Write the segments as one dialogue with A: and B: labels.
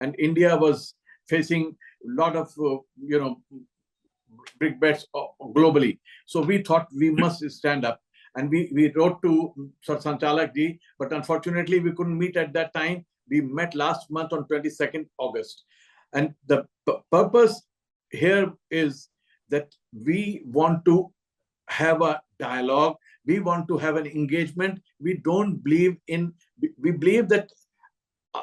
A: and India was facing a lot of, big bets globally. So we thought we must stand up. And we wrote to Sir Sanchalak ji, but unfortunately we couldn't meet at that time. We met last month on 22nd August. And the purpose here is that we want to have a dialogue. We want to have an engagement. We believe that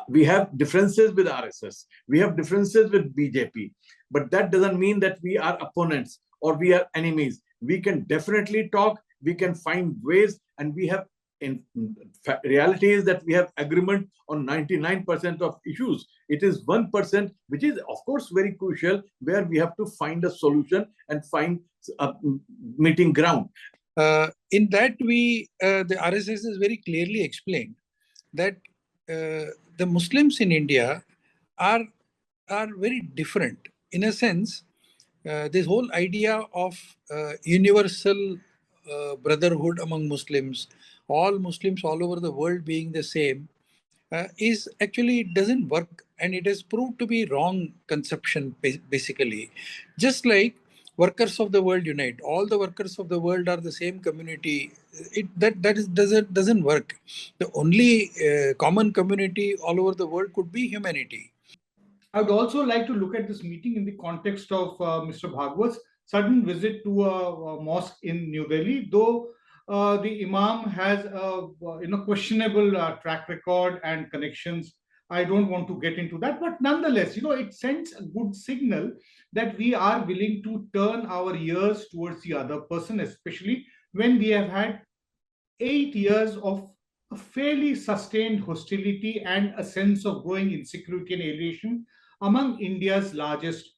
A: we have differences with RSS. We have differences with BJP. But that doesn't mean that we are opponents or we are enemies. We can definitely talk. We can find ways, and we have, in fact, reality is that we have agreement on 99% of issues. It is 1%, which is, of course, very crucial, where we have to find a solution and find a meeting ground.
B: In that, the RSS is very clearly explained that the Muslims in India are very different. In a sense, this whole idea of universal brotherhood among Muslims, all Muslims all over the world being the same, is actually doesn't work, and it has proved to be wrong conception basically. Just like workers of the world unite, all the workers of the world are the same community. Doesn't work. The only common community all over the world could be humanity.
C: I would also like to look at this meeting in the context of Mr. Bhagwat's sudden visit to a mosque in New Delhi, though the Imam has a questionable track record and connections. I don't want to get into that, but nonetheless, it sends a good signal that we are willing to turn our ears towards the other person, especially when we have had 8 years of a fairly sustained hostility and a sense of growing insecurity and alienation among India's largest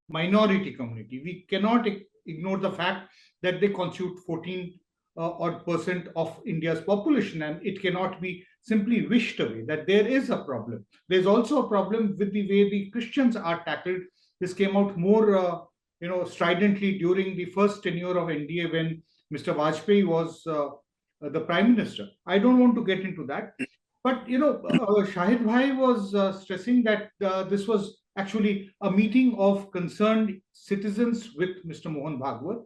C: minority community. We cannot ignore the fact that they constitute 14% of India's population, and it cannot be simply wished away that there is a problem. There's also a problem with the way the Christians are tackled. This came out more, stridently during the first tenure of NDA when Mr. Vajpayee was the Prime Minister. I don't want to get into that. But, Shahid Bhai was stressing that this was actually a meeting of concerned citizens with Mr. Mohan Bhagwat.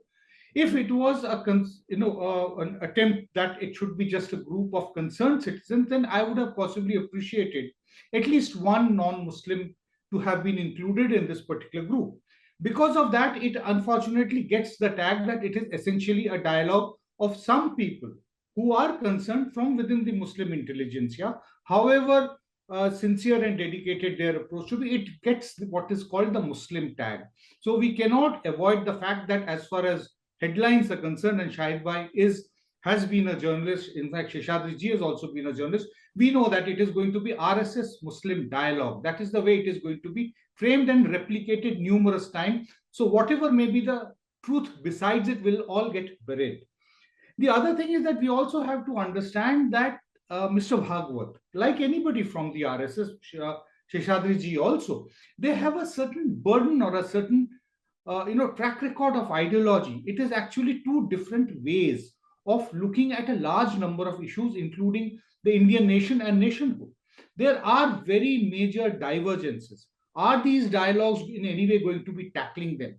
C: If it was an attempt that it should be just a group of concerned citizens, then I would have possibly appreciated at least one non-Muslim to have been included in this particular group. Because of that, it unfortunately gets the tag that it is essentially a dialogue of some people who are concerned from within the Muslim intelligentsia. However sincere and dedicated their approach to be, it gets what is called the Muslim tag. So we cannot avoid the fact that as far as headlines are concerned, and Shahid Bhai has been a journalist, in fact Sheshadri ji has also been a journalist, we know that it is going to be RSS Muslim Dialogue. That is the way it is going to be framed and replicated numerous times. So whatever may be the truth besides it will all get buried. The other thing is that we also have to understand that Mr. Bhagwat, like anybody from the RSS, Sheshadri ji also, they have a certain burden or a certain track record of ideology. It is actually two different ways of looking at a large number of issues, including the Indian nation and nationhood. There are very major divergences. Are these dialogues in any way going to be tackling them?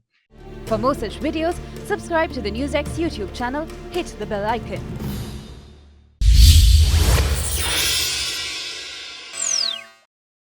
D: For more such videos, subscribe to the NewsX YouTube channel, hit the bell icon.